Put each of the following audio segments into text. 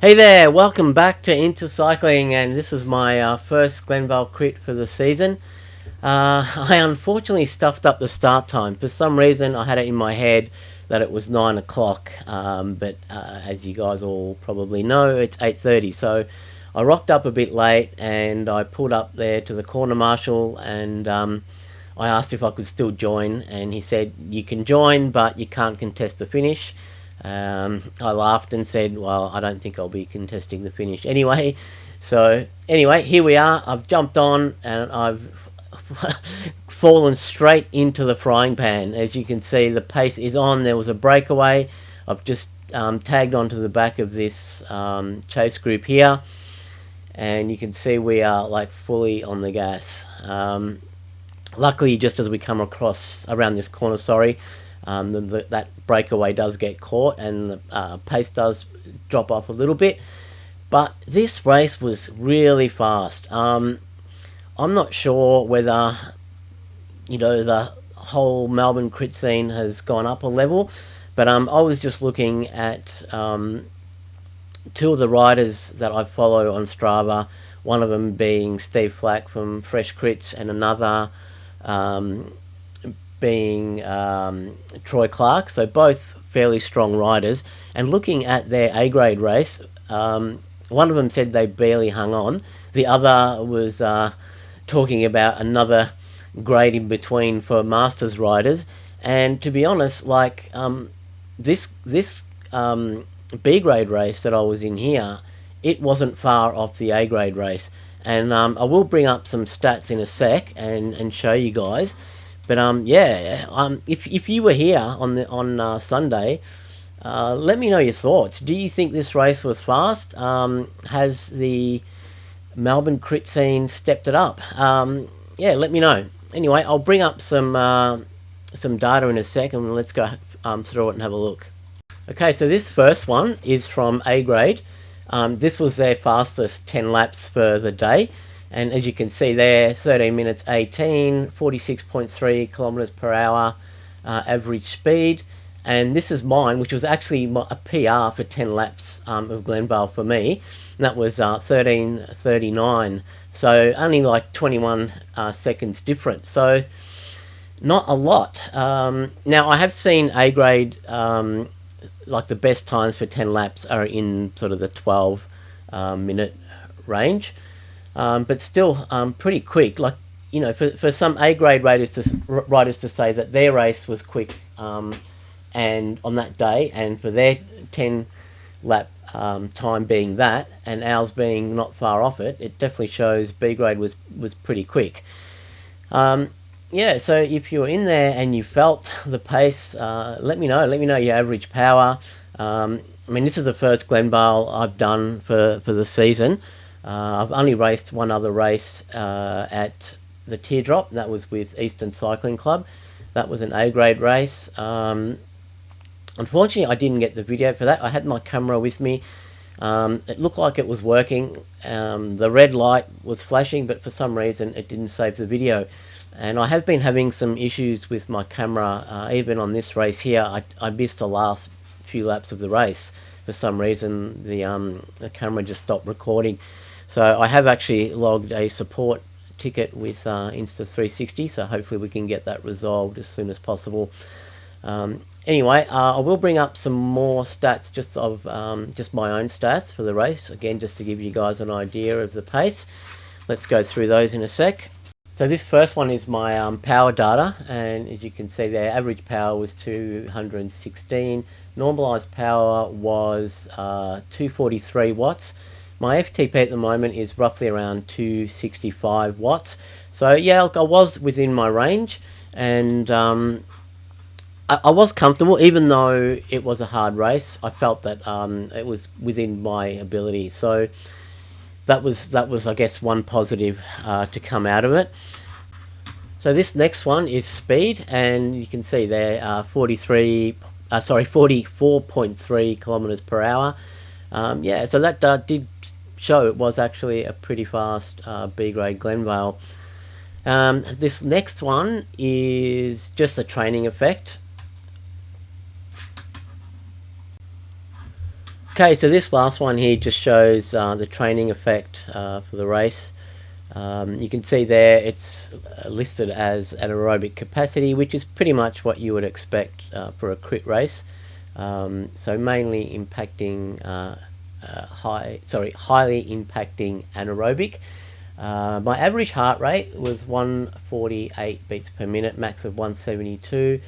Hey there, welcome back to Into Cycling, and this is my first Glenvale Crit for the season. I unfortunately stuffed up the start time. For some reason I had it in my head that it was 9 o'clock, but as you guys all probably know, it's 8:30, so I rocked up a bit late and I pulled up there to the corner marshal, and I asked if I could still join, and he said you can join but you can't contest the finish. I laughed and said, well, I don't think I'll be contesting the finish anyway. So anyway, here we are. I've jumped on and I've fallen straight into the frying pan. As you can see, the pace is on. There was a breakaway. I've just tagged onto the back of this chase group here, and you can see we are like fully on the gas. Luckily, just as we come across around this corner, that breakaway does get caught and the pace does drop off a little bit. But this race was really fast. I'm not sure whether, the whole Melbourne crit scene has gone up a level, but I was just looking at two of the riders that I follow on Strava, one of them being Steve Flack from Fresh Crits, and another being Troy Clark, so both fairly strong riders. And looking at their A-grade race, one of them said they barely hung on. The other was talking about another grade in between for Masters riders. And to be honest, like this B-grade race that I was in here, it wasn't far off the A-grade race. And I will bring up some stats in a sec and show you guys. But if you were here on Sunday, let me know your thoughts. Do you think this race was fast? Has the Melbourne crit scene stepped it up? Let me know. Anyway, I'll bring up some data in a sec, and let's go through it and have a look. Okay, so this first one is from A grade. This was their fastest 10 laps for the day. And as you can see there, 13 minutes 18, 46.3 kilometers per hour average speed. And this is mine, which was actually a PR for 10 laps of Glenvale for me. And that was 13:39. So only like 21 seconds different. So not a lot. Now I have seen A grade, like the best times for 10 laps are in sort of the 12 minute range. But still pretty quick. Like, for some A-grade riders to say that their race was quick and on that day, and for their 10 lap time being that, and ours being not far off it, it definitely shows B-grade was pretty quick. So if you're in there and you felt the pace, let me know your average power. This is the first Glenvale I've done for the season. I've only raced one other race at the Teardrop. That was with Eastern Cycling Club. That was an A-grade race. Unfortunately, I didn't get the video for that. I had my camera with me. It looked like it was working. The red light was flashing, but for some reason it didn't save the video. And I have been having some issues with my camera. Even on this race here, I missed the last few laps of the race. For some reason, the camera just stopped recording. So I have actually logged a support ticket with Insta360, so hopefully we can get that resolved as soon as possible. Anyway, I will bring up some more stats, just my own stats for the race, again just to give you guys an idea of the pace. Let's go through those in a sec. So this first one is my power data, and as you can see there, average power was 216, normalized power was 243 watts. My FTP at the moment is roughly around 265 watts, So yeah, look, I was within my range, and I was comfortable, even though it was a hard race. I felt that it was within my ability. So that was I guess one positive to come out of it. So this next one is speed, and you can see there 44.3 kilometers per hour. Yeah, so that did show it was actually a pretty fast B grade Glenvale. This next one is just a training effect. Okay, so this last one here just shows the training effect for the race. You can see there it's listed as anaerobic capacity, which is pretty much what you would expect for a crit race. So mainly impacting highly impacting anaerobic. My average heart rate was 148 beats per minute, max of 172.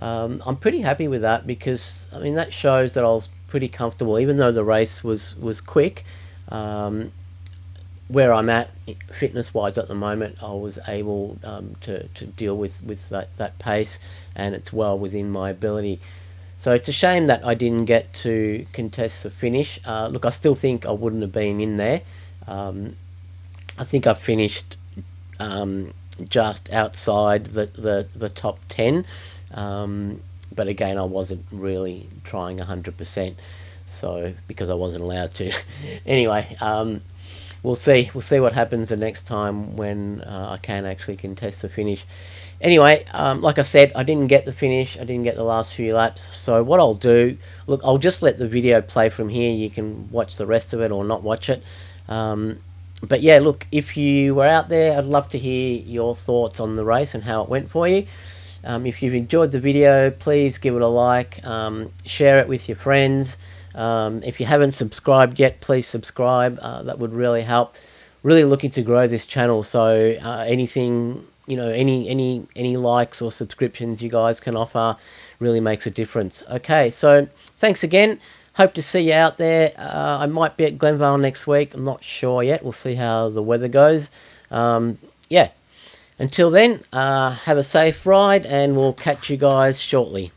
I'm pretty happy with that, because I mean that shows that I was pretty comfortable, even though the race was quick. Where I'm at fitness wise at the moment, I was able to deal with that pace, and it's well within my ability. So it's a shame that I didn't get to contest the finish. Look, I still think I wouldn't have been in there. I think I finished just outside the top 10. But again, I wasn't really trying 100%, so because I wasn't allowed to. Anyway, we'll see what happens the next time when I can actually contest the finish. Anyway, like I said, I didn't get the finish. I didn't get the last few laps. So what I'll do, look, I'll just let the video play from here. You can watch the rest of it or not watch it. But yeah, look, if you were out there, I'd love to hear your thoughts on the race and how it went for you. If you've enjoyed the video, please give it a like, share it with your friends. If you haven't subscribed yet, please subscribe. That would really help. Really looking to grow this channel, so anything, any likes or subscriptions you guys can offer really makes a difference. Okay, so thanks again. Hope to see you out there. I might be at Glenvale next week. I'm not sure yet. We'll see how the weather goes. Yeah. Until then, have a safe ride, and we'll catch you guys shortly.